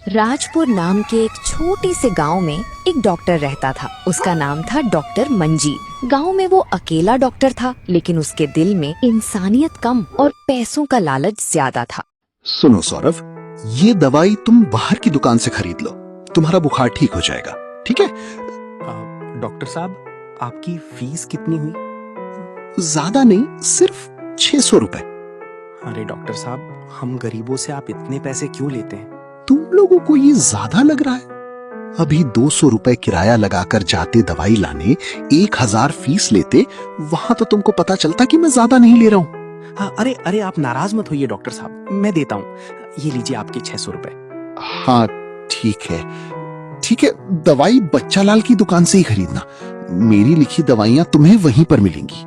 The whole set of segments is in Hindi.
राजपुर नाम के एक छोटे से गांव में एक डॉक्टर रहता था। उसका नाम था डॉक्टर मंजीत। गांव में वो अकेला डॉक्टर था, लेकिन उसके दिल में इंसानियत कम और पैसों का लालच ज्यादा था। सुनो सौरभ, ये दवाई तुम बाहर की दुकान से खरीद लो, तुम्हारा बुखार ठीक हो जाएगा, ठीक है? डॉक्टर साहब, आपकी फीस कितनी हुई? ज्यादा नहीं, सिर्फ 600 रुपए। अरे डॉक्टर साहब, हम गरीबों से आप इतने पैसे क्यों लेते हैं? तुम लोगों को ये ज्यादा लग रहा है? अभी 200 रुपए किराया लगाकर जाते दवाई लाने, 1000 फीस लेते, वहां तो तुमको पता चलता कि मैं ज्यादा नहीं ले रहा हूँ। हाँ, अरे आप नाराज मत होइए डॉक्टर साहब, मैं देता हूँ। ये लीजिए आपके 600 रुपए। हाँ ठीक है, ठीक है। दवाई बच्चा लाल की दुकान से ही खरीदना, मेरी लिखी दवाइयाँ तुम्हें वहीं पर मिलेंगी।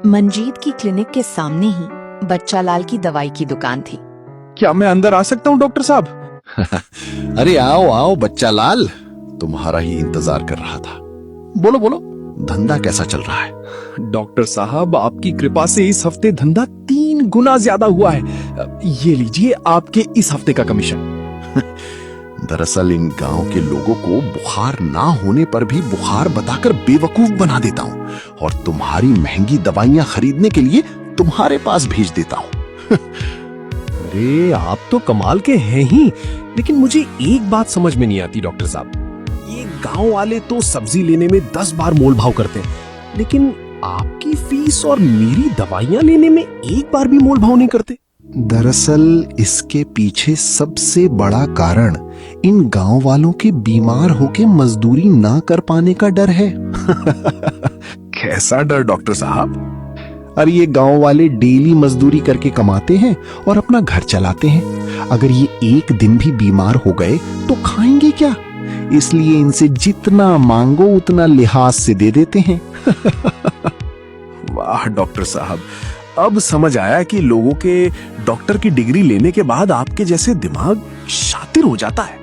मंजीत की क्लिनिक के सामने ही बच्चा लाल की दवाई की दुकान थी। क्या मैं अंदर आ सकता हूँ डॉक्टर साहब? अरे आओ आओ बच्चा लाल, तुम्हारा ही इंतजार कर रहा था। बोलो बोलो, धंधा कैसा चल रहा है? डॉक्टर साहब, आपकी कृपा से इस हफ्ते धंधा 3 गुना ज्यादा हुआ है। ये लीजिए आपके इस हफ्ते का कमीशन। दरअसल इन गांव के लोगों को बुखार ना होने पर भी बुखार बताकर बेवकूफ बना देता हूँ और तुम्हारी महंगी दवाइयां खरीदने के लिए तुम्हारे पास भेज देता हूँ। अरे आप तो कमाल के हैं ही, लेकिन मुझे एक बात समझ में नहीं आती डॉक्टर साहब। ये गांव वाले तो सब्जी लेने में 10 बार मोल भाव करते हैं, लेकिन आपकी फीस और मेरी दवाइयां लेने में एक बार भी मोल भाव नहीं करते। दरअसल इसके पीछे सबसे बड़ा कारण इन गांव वालों के बीमार होके मजदूरी ना कर पाने का डर है। कैसा डर डॉक्टर साहब? अरे ये गांव वाले डेली मजदूरी करके कमाते हैं और अपना घर चलाते हैं। अगर ये एक दिन भी बीमार हो गए तो खाएंगे क्या? इसलिए इनसे जितना मांगो उतना लिहाज से दे देते हैं। वाह डॉक्टर साहब, अब समझ आया कि लोगों के डॉक्टर की डिग्री लेने के बाद आपके जैसे दिमाग शातिर हो जाता है।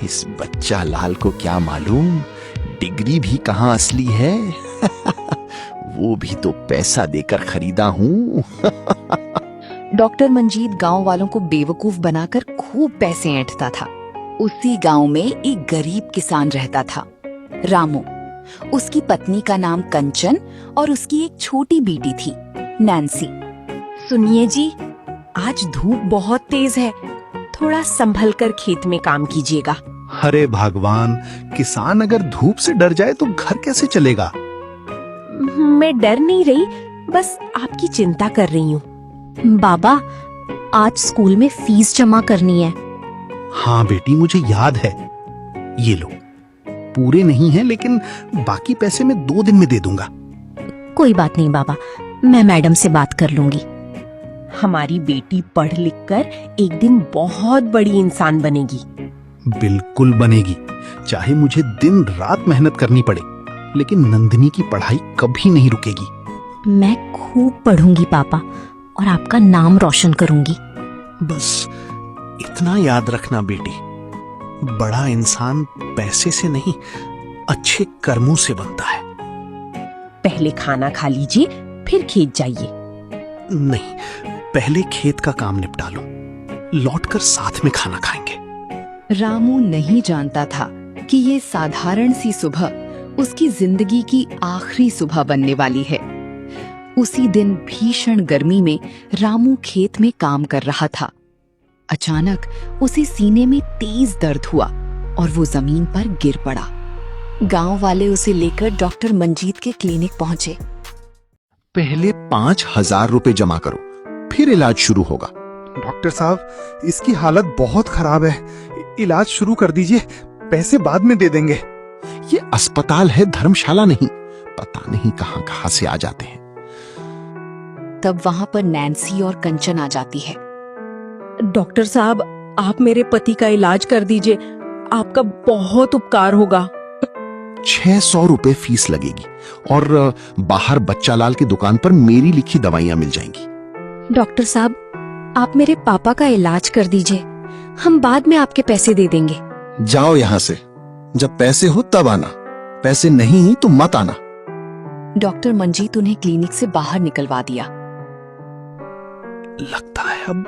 इस बच्चा लाल को क्या मालूम, डिग्री भी कहां असली है। वो भी तो पैसा देकर खरीदा हूँ। डॉक्टर मंजीत गांव वालों को बेवकूफ बनाकर खूब पैसे ऐंठता था। उसी गांव में एक गरीब किसान रहता था, रामू। उसकी पत्नी का नाम कंचन और उसकी एक छोटी बेटी थी, नैन्सी। सुनिए जी, आज धूप बहुत तेज है, थोड़ा संभल कर खेत में काम कीजिएगा। अरे भगवान, किसान अगर धूप से डर जाए तो घर कैसे चलेगा? मैं डर नहीं रही, बस आपकी चिंता कर रही हूँ। बाबा, आज स्कूल में फीस जमा करनी है। हाँ बेटी, मुझे याद है। ये लो, पूरे नहीं है लेकिन बाकी पैसे मैं 2 दिन में दे दूंगा। कोई बात नहीं बाबा, मैं मैडम से बात कर लूंगी। हमारी बेटी पढ़ लिख कर एक दिन बहुत बड़ी इंसान बनेगी। बिल्कुल बनेगी, चाहे मुझे दिन रात मेहनत करनी पड़े, लेकिन नंदिनी की पढ़ाई कभी नहीं रुकेगी। मैं खूब पढ़ूंगी पापा और आपका नाम रोशन करूंगी। बस इतना याद रखना बेटी, बड़ा इंसान पैसे से नहीं, अच्छे कर्मों से बनता है। पहले खाना खा लीजिए, फिर खेत जाइए। नहीं, पहले खेत का काम निपटा लो, लौटकर साथ में खाना खाएंगे। रामू नहीं जानता था कि ये साधारण सी सुबह उसकी जिंदगी की आखिरी सुबह बनने वाली है। उसी दिन भीषण गर्मी में रामू खेत में काम कर रहा था। अचानक उसे सीने में तेज दर्द हुआ और वो जमीन पर गिर पड़ा। गांव वाले उसे लेकर डॉक्टर मंजीत के क्लिनिक पहुंचे। पहले 5000 रुपए जमा करो, फिर इलाज शुरू होगा। डॉक्टर साहब, इसकी हालत बहुत खराब है, इलाज शुरू कर दीजिए, पैसे बाद में दे देंगे। ये अस्पताल है, धर्मशाला नहीं। पता नहीं कहां कहां से आ जाते हैं। तब वहां पर नैन्सी और कंचन आ जाती है। डॉक्टर साहब, आप मेरे पति का इलाज कर दीजिए, आपका बहुत उपकार होगा। 600 रुपए फीस लगेगी और बाहर बच्चा लाल की दुकान पर मेरी लिखी दवाइयां मिल जाएंगी। डॉक्टर साहब, आप मेरे पापा का इलाज कर दीजिए, हम बाद में आपके पैसे दे देंगे। जाओ यहां से, जब पैसे हो तब आना, पैसे नहीं तो मत आना। डॉक्टर मंजीत उन्हें क्लिनिक से बाहर निकलवा दिया। लगता है अब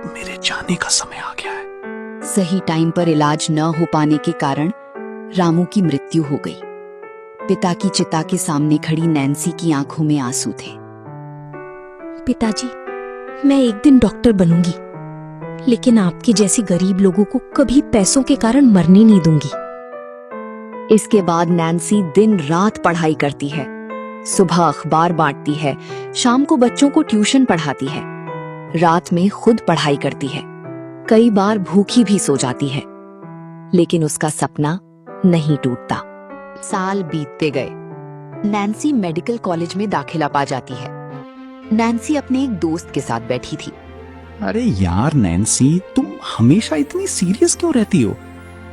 मेरे जाने का समय आ गया है। सही टाइम पर इलाज न हो पाने के कारण रामू की मृत्यु हो गई। पिता की चिता के सामने खड़ी नैन्सी की आंखों में आंसू थे। पिताजी, मैं एक दिन डॉक्टर बनूंगी, लेकिन आपके जैसे गरीब लोगों को कभी पैसों के कारण मरने नहीं दूंगी। इसके बाद नैन्सी दिन रात पढ़ाई करती है। सुबह अखबार बांटती है, शाम को बच्चों को ट्यूशन पढ़ाती है, रात में खुद पढ़ाई करती है। कई बार भूखी भी सो जाती है, लेकिन उसका सपना नहीं टूटता। साल बीतते गए। नैन्सी मेडिकल कॉलेज में दाखिला पा जाती है। नैन्सी अपने एक दोस्त के साथ बैठी थी। अरे यार नैन्सी, तुम हमेशा इतनी सीरियस क्यों रहती हो?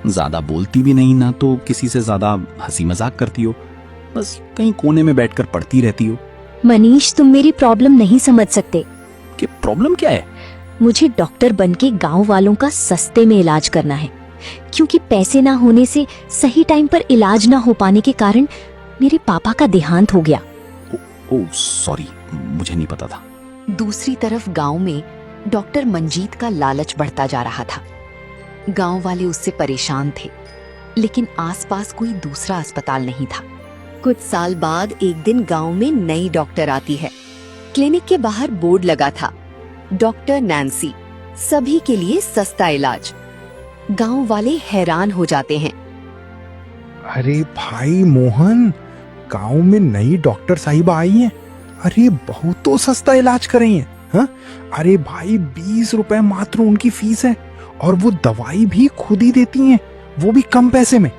ज्यादा बोलती भी नहीं, ना तो किसी से ज्यादा हंसी मजाक करती हो, बस कहीं कोने में बैठकर पढ़ती रहती हो। मनीष, तुम मेरी प्रॉब्लम नहीं समझ सकते। कि प्रॉब्लम क्या है? मुझे डॉक्टर बनके गांव वालों का सस्ते में इलाज करना है, क्योंकि पैसे ना होने से सही टाइम पर इलाज ना हो पाने के कारण मेरे पापा का देहांत हो गया। ओह सॉरी, मुझे नहीं पता था। दूसरी तरफ गांव में डॉक्टर मंजीत का लालच बढ़ता जा रहा था। गांव वाले उससे परेशान थे, लेकिन आसपास कोई दूसरा अस्पताल नहीं था। कुछ साल बाद एक दिन गांव में नई डॉक्टर आती है। क्लिनिक के बाहर बोर्ड लगा था, डॉक्टर नैन्सी, सभी के लिए सस्ता इलाज। गांव वाले हैरान हो जाते हैं। अरे भाई मोहन, गांव में नई डॉक्टर साहिबा आई हैं। अरे बहुत तो सस्ता इलाज कर रही हैं। हाँ? अरे भाई 20 रुपए मात्र उनकी फीस है, और वो दवाई भी खुद ही देती हैं, वो भी कम पैसे में।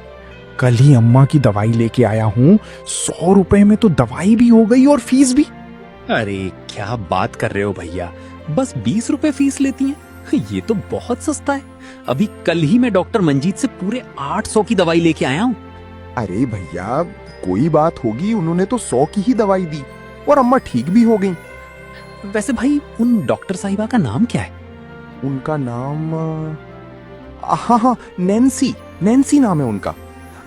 कल ही अम्मा की दवाई लेके आया हूँ, 100 रुपए में तो दवाई भी हो गई और फीस भी। अरे क्या बात कर रहे हो भैया, बस 20 रुपए फीस लेती हैं? ये तो बहुत सस्ता है। अभी कल ही मैं डॉक्टर मंजीत से पूरे 800 की दवाई लेके आया हूँ। अरे भैया, कोई बात होगी, उन्होंने तो 100 की ही दवाई दी और अम्मा ठीक भी हो गई। वैसे भाई, उन डॉक्टर साहिबा का नाम क्या है? उनका नाम हाँ, नैन्सी, नैन्सी नाम है उनका।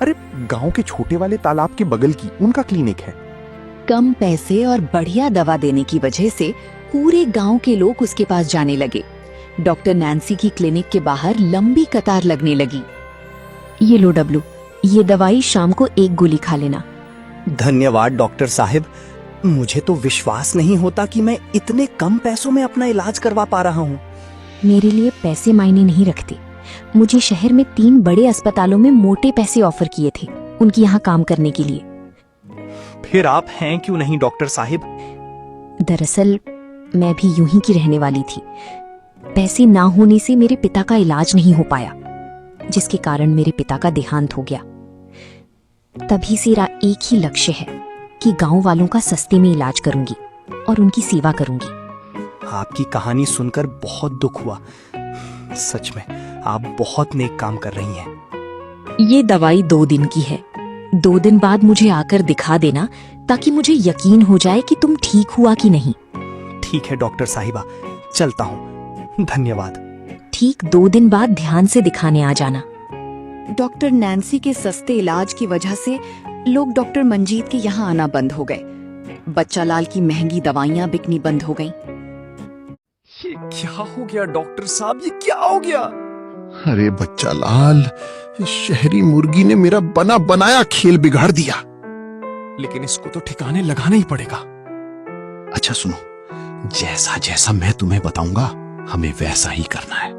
अरे गांव के छोटे वाले तालाब के बगल की उनका क्लिनिक है। कम पैसे और बढ़िया दवा देने की वजह से पूरे गांव के लोग उसके पास जाने लगे। डॉक्टर नैन्सी की क्लिनिक के बाहर लंबी कतार लगने लगी। ये लो डब्लू, ये दवाई शाम को 1 गोली खा लेना। धन्यवाद डॉक्टर साहिब, मुझे तो विश्वास नहीं होता कि मैं इतने कम पैसों में अपना इलाज करवा पा रहा हूँ। मेरे लिए पैसे मायने नहीं रखते। मुझे शहर में 3 बड़े अस्पतालों में मोटे पैसे ऑफर किए थे उनकी यहाँ काम करने के लिए। फिर आप हैं क्यों नहीं डॉक्टर साहिब? दरअसल मैं भी यूं ही की रहने वाली थी। पैसे ना होने से मेरे पिता का इलाज नहीं हो पाया, जिसके कारण मेरे पिता का देहांत हो गया। तभी से मेरा एक ही लक्ष्य है कि गांव वालों का सस्ते में इलाज करूंगी और उनकी सेवा करूंगी। आपकी कहानी सुनकर बहुत दुख हुआ। सच में आप बहुत नेक काम कर रही हैं। ये दवाई 2 दिन की है। 2 दिन बाद मुझे आकर दिखा देना, ताकि मुझे यकीन हो जाए कि तुम ठीक हुआ कि नहीं। ठीक है डॉक्टर साहिबा, चलता हूँ। धन्यवाद। ठीक 2 दिन बाद ध्यान से दिखाने आ जाना। डॉक्टर नैन्सी के सस्ते इलाज की वजह से लोग डॉक्टर मंजीत के यहाँ आना बंद हो गए। बच्चा लाल की महंगी दवाइयाँ बिकनी बंद हो गईं। ये क्या हो गया डॉक्टर साहब, ये क्या हो गया? अरे बच्चा लाल, शहरी मुर्गी ने मेरा बना बनाया खेल बिगाड़ दिया। लेकिन इसको तो ठिकाने लगाना ही पड़ेगा। अच्छा सुनो, जैसा जैसा मैं तुम्हें बताऊंगा हमें वैसा ही करना है।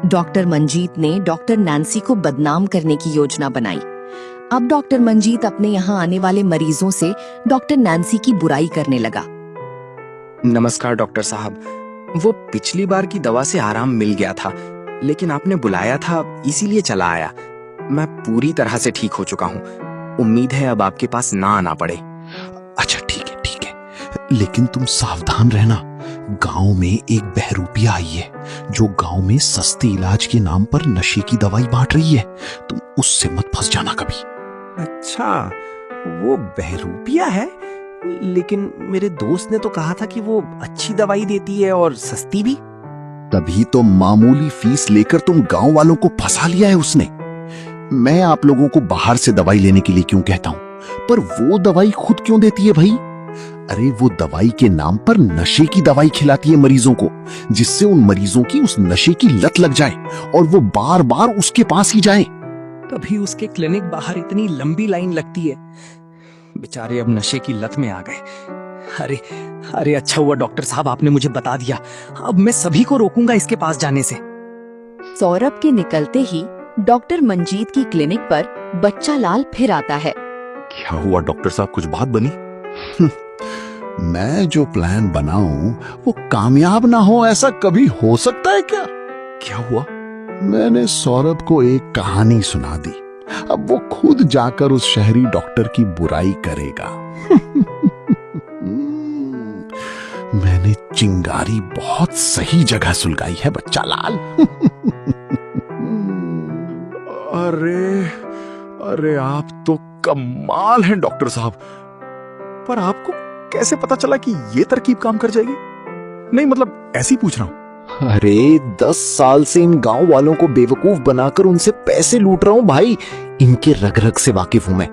डॉक्टर मंजीत ने डॉक्टर नैन्सी को बदनाम करने की योजना बनाई। अब डॉक्टर मंजीत अपने यहाँ आने वाले मरीजों से डॉक्टर नैन्सी की बुराई करने लगा। नमस्कार डॉक्टर साहब, वो पिछली बार की दवा से आराम मिल गया था, लेकिन आपने बुलाया था इसीलिए चला आया। मैं पूरी तरह से ठीक हो चुका हूँ। उम्मीद है अब आपके पास ना आना पड़े। अच्छा ठीक है, लेकिन तुम सावधान रहना। गांव में एक बहरूपिया आई है जो गांव में सस्ते इलाज के नाम पर नशे की दवाई बांट रही है। तुम उससे मत फंस जाना कभी। अच्छा, वो बहरूपिया है? लेकिन मेरे दोस्त ने तो कहा था कि वो अच्छी दवाई देती है और सस्ती भी। तभी तो मामूली फीस लेकर तुम गांव वालों को फंसा लिया है उसने। मैं आप लोगों को बाहर से दवाई लेने के लिए क्यों कहता हूं, पर वो दवाई खुद क्यों देती है भाई? अरे वो दवाई के नाम पर नशे की दवाई खिलाती है मरीजों को, जिससे उन मरीजों की उस नशे की लत लग जाए और वो बार बार उसके पास ही जाएं। तभी उसके क्लिनिक बाहर इतनी लंबी लाइन लगती है। बेचारे अब नशे की लत में आ गए। अरे अरे अच्छा हुआ डॉक्टर साहब आपने मुझे बता दिया। अब मैं सभी को रोकूंगा इसके पास जाने से। सौरभ के निकलते ही डॉक्टर मंजीत की क्लिनिक पर बच्चा लाल फिर आता है। क्या हुआ डॉक्टर साहब, कुछ बात बनी? मैं जो प्लान बनाऊं वो कामयाब ना हो, ऐसा कभी हो सकता है क्या? क्या हुआ? मैंने सौरभ को एक कहानी सुना दी। अब वो खुद जाकर उस शहरी डॉक्टर की बुराई करेगा। मैंने चिंगारी बहुत सही जगह सुलगाई है बच्चा लाल। अरे अरे आप तो कमाल हैं डॉक्टर साहब। पर आपको कैसे पता चला कि ये तरकीब काम कर जाएगी? नहीं मतलब ऐसे ही पूछ रहा हूं। अरे 10 साल से इन गांव वालों को बेवकूफ बनाकर उनसे पैसे लूट रहा हूं भाई। इनके रग रग से वाकिफ हूं मैं।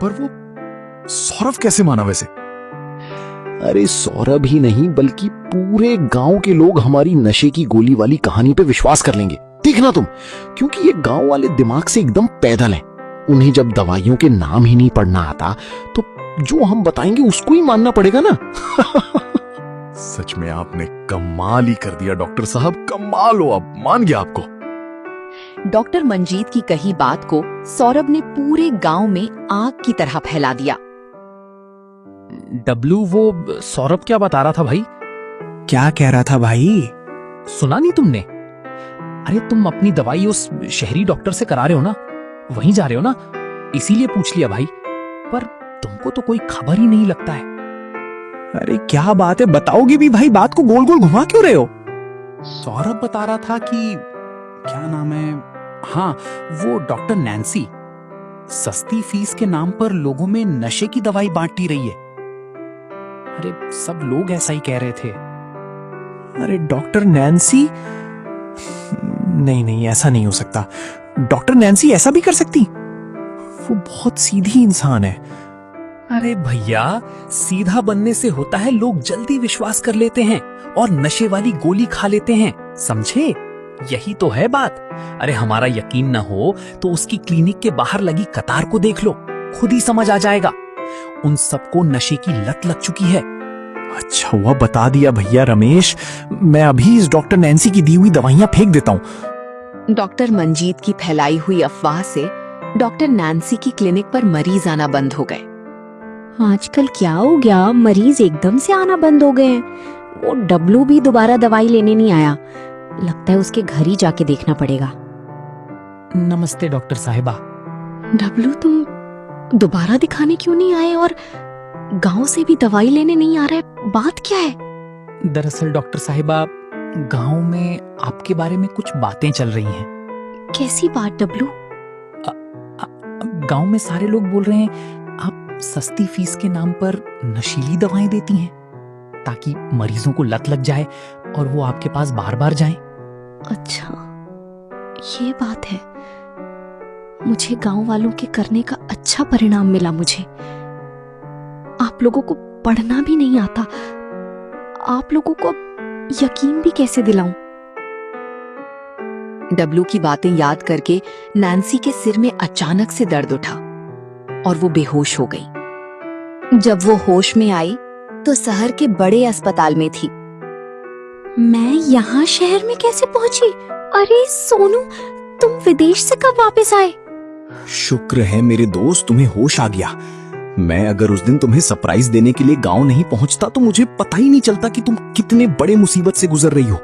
पर वो सौरभ कैसे माना वैसे? अरे सौरभ ही नहीं बल्कि पूरे गांव के लोग हमारी नशे की गोली वाली कहानी पे विश्वास कर लेंगे, देखना तुम। क्योंकि ये गांव वाले दिमाग से एकदम पैदल हैं। उन्हें जब दवाइयों के नाम ही नहीं पढ़ना आता तो जो हम बताएंगे उसको ही मानना पड़ेगा ना। सच में आपने कमाल ही कर दिया डॉक्टर साहब, कमाल हो आप, मान गया आपको। डॉक्टर मंजीत की कही बात को सौरभ ने पूरे गांव में आग की तरह फैला दिया। डब्लू, वो सौरभ क्या बता रहा था भाई? क्या कह रहा था भाई? सुना नहीं तुमने? अरे तुम अपनी दवाई उस शहरी डॉक्टर से करा रहे हो ना, वहीं जा रहे हो ना, इसीलिए पूछ लिया भाई। पर तुमको तो कोई खबर ही नहीं लगता है। अरे क्या बात है, बताओगे भी भाई, बात को गोल गोल घुमा क्यों रहे हो? सौरभ बता रहा था कि क्या नाम है, हाँ वो डॉक्टर नैन्सी सस्ती फीस के नाम पर लोगों में नशे की दवाई बांटती रही है। अरे सब लोग ऐसा ही कह रहे थे। अरे डॉक्टर नैन्सी? नहीं नहीं, ऐसा नहीं हो सकता। डॉक्टर नैन्सी ऐसा भी कर सकती? वो बहुत सीधी इंसान है। अरे भैया, सीधा बनने से होता है लोग जल्दी विश्वास कर लेते हैं और नशे वाली गोली खा लेते हैं, समझे? यही तो है बात। अरे हमारा यकीन ना हो तो उसकी क्लिनिक के बाहर लगी कतार को देख लो, खुद ही समझ आ जाएगा। उन सबको नशे की लत लग चुकी है। अच्छा हुआ बता दिया भैया रमेश, मैं अभी इस डॉक्टर नैन्सी की दी हुई दवाइयां फेंक देता हूँ। डॉक्टर मंजीत की फैलाई हुई अफवाह से डॉक्टर नैन्सी की क्लिनिक पर मरीज आना बंद हो गए। आजकल क्या हो गया, मरीज एकदम से आना बंद हो गए हैं। वो डब्लू भी दोबारा दवाई लेने नहीं आया। लगता है उसके घर ही जाके देखना पड़ेगा। नमस्ते डॉक्टर साहिबा। डब्लू, तुम दोबारा दिखाने क्यों नहीं आए और गांव से भी दवाई लेने नहीं आ रहे? बात क्या है? दरअसल डॉक्टर साहिबा, गांव में आपके बारे में कुछ बातें चल रही हैं। कैसी बात डब्लू? गांव में सारे लोग बोल रहे हैं आप सस्ती फीस के नाम पर नशीली दवाएं देती हैं ताकि मरीजों को लत लग जाए और वो आपके पास बार बार जाएं। अच्छा, ये बात है। मुझे गांव वालों के करने का अच्छा परिणाम मिला। मुझे आप लोगों को पढ़ना भी नहीं आता, आप लोगों को यकीन भी कैसे दिलाऊं? डब्लू की बातें याद करके नैन्सी के सिर में अचानक से दर्द उठा और वो बेहोश हो गई। जब वो होश में आई तो शहर के बड़े अस्पताल में थी। मैं यहाँ शहर में कैसे पहुंची? अरे सोनू, तुम विदेश से कब वापस आए? शुक्र है मेरे दोस्त, तुम्हें होश आ गया। मैं अगर उस दिन तुम्हें सरप्राइज देने के लिए गांव नहीं पहुंचता तो मुझे पता ही नहीं चलता कि तुम कितने बड़े मुसीबत से गुजर रही हो।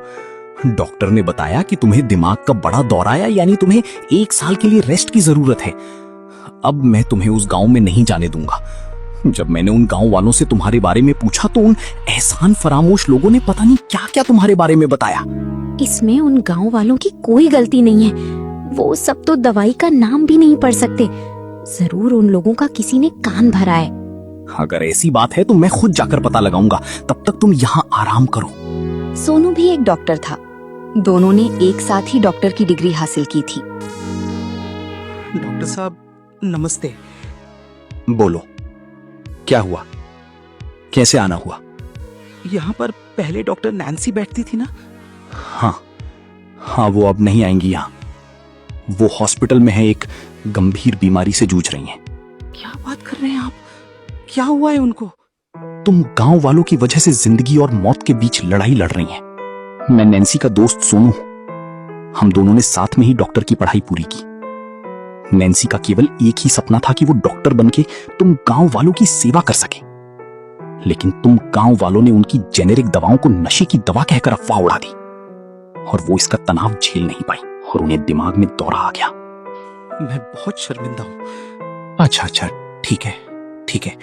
डॉक्टर ने बताया कि तुम्हें दिमाग का बड़ा दौरा आया, यानी तुम्हें 1 साल के लिए रेस्ट की जरूरत है। अब मैं तुम्हें उस गांव में नहीं जाने दूंगा। जब मैंने उन गांव वालों से तुम्हारे बारे में पूछा तो उन एहसान फरामोश लोगों ने पता नहीं क्या क्या तुम्हारे बारे में बताया। इसमें उन गांव वालों की कोई गलती नहीं है। वो सब तो दवाई का नाम भी नहीं पढ़ सकते। जरूर उन लोगों का किसी ने कान भरा है। अगर ऐसी बात है तो मैं खुद जाकर पता लगाऊंगा। तब तक तुम यहाँ आराम करो। सोनू भी एक डॉक्टर था। दोनों ने एक साथ ही डॉक्टर की डिग्री हासिल की थी। डॉक्टर साहब नमस्ते। बोलो क्या हुआ? कैसे आना हुआ? यहाँ पर पहले डॉक्टर नैन्सी बैठती थी ना। हाँ, वो अब नहीं आएंगी यहाँ। वो हॉस्पिटल में है, एक गंभीर बीमारी से जूझ रही हैं। क्या बात कर रहे हैं आप? क्या हुआ है उनको? तुम गांव वालों की वजह से जिंदगी और मौत के बीच लड़ाई लड़ रही हैं। मैं नैन्सी का दोस्त सोनू हूं। हम दोनों ने साथ में ही डॉक्टर की पढ़ाई पूरी की। नैन्सी का केवल एक ही सपना था कि वो डॉक्टर बनके तुम गांव वालों की सेवा कर सके, लेकिन तुम गांव वालों ने उनकी जेनेरिक दवाओं को नशे की दवा कहकर अफवाह उड़ा दी और वो इसका तनाव झेल नहीं पाई और उन्हें दिमाग में दौरा आ गया। मैं बहुत शर्मिंदा हूँ। अच्छा, ठीक है।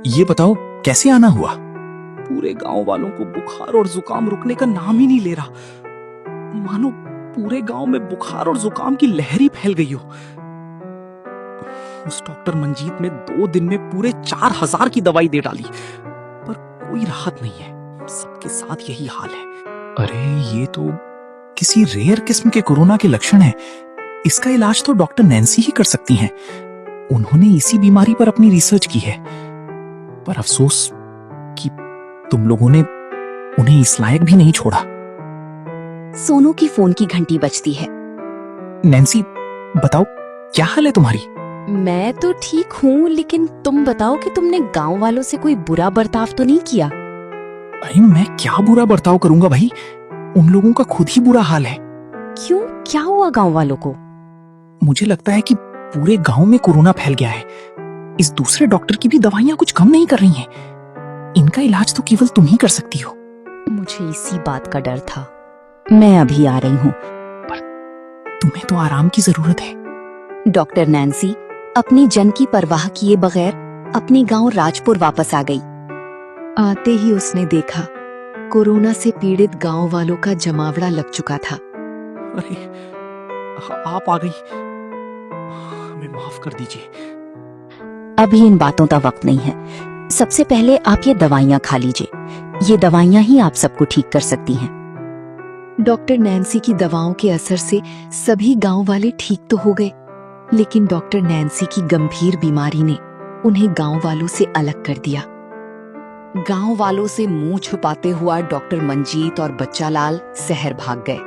ये बताओ कैसे आना हुआ? पूरे गांव वालों को बुखार और जुकाम रुकने का नाम ही नहीं ले रहा। मानो पूरे गांव में बुखार और जुकाम की लहर ही फैल गई हो। उस डॉक्टर मंजीत ने 2 दिन में पूरे 4000 की दवाई दे डाली, पर कोई राहत नहीं है। सबके साथ यही हाल है। अरे ये तो किसी रेयर किस्म के कोरोना के लक्षण हैं। इसका इलाज तो डॉक्टर नैन्सी ही कर सकती हैं। उन्होंने इसी बीमारी पर अपनी रिसर्च की है, पर अफसोस कि तुम लोगों ने उन्हें इस लायक भी नहीं छोड़ा। सोनू की फोन की घंटी बजती है। नैन्सी, बताओ क्या हाल है तुम्हारी? मैं तो ठीक हूँ, लेकिन तुम बताओ कि तुमने गांव वालों से कोई बुरा बर्ताव तो नहीं किया? अरे मैं क्या बुरा बर्ताव करूंगा भाई, उन लोगों का खुद ही बुरा हाल है। क्यों, क्या हुआ गांव वालों को? मुझे लगता है कि पूरे गांव में कोरोना फैल गया है। इस दूसरे डॉक्टर की भी दवाइयां कुछ कम नहीं कर रही हैं। इनका इलाज तो केवल तुम ही कर सकती हो। मुझे इसी बात का डर था। मैं अभी आ रही हूँ। पर तुम्हें तो आराम की जरूरत है। डॉक्टर नैन्सी अपनी जन की परवाह किए बगैर अपने गांव राजपुर वापस आ गई। आते ही उसने देखा कोरोना से पीड़ित गांव वालों का जमावड़ा लग चुका था। अरे आप आ गई, हमें माफ कर दीजिए। अभी इन बातों का वक्त नहीं है। सबसे पहले आप ये दवाइयाँ खा लीजिए। ये दवाइयाँ ही आप सबको ठीक कर सकती हैं। डॉक्टर नैन्सी की दवाओं के असर से सभी गांव वाले ठीक तो हो गए, लेकिन डॉक्टर नैन्सी की गंभीर बीमारी ने उन्हें गांव वालों से अलग कर दिया। गांव वालों से मुंह छुपाते हुआ डॉक्टर मंजीत और बच्चा लाल शहर भाग गए।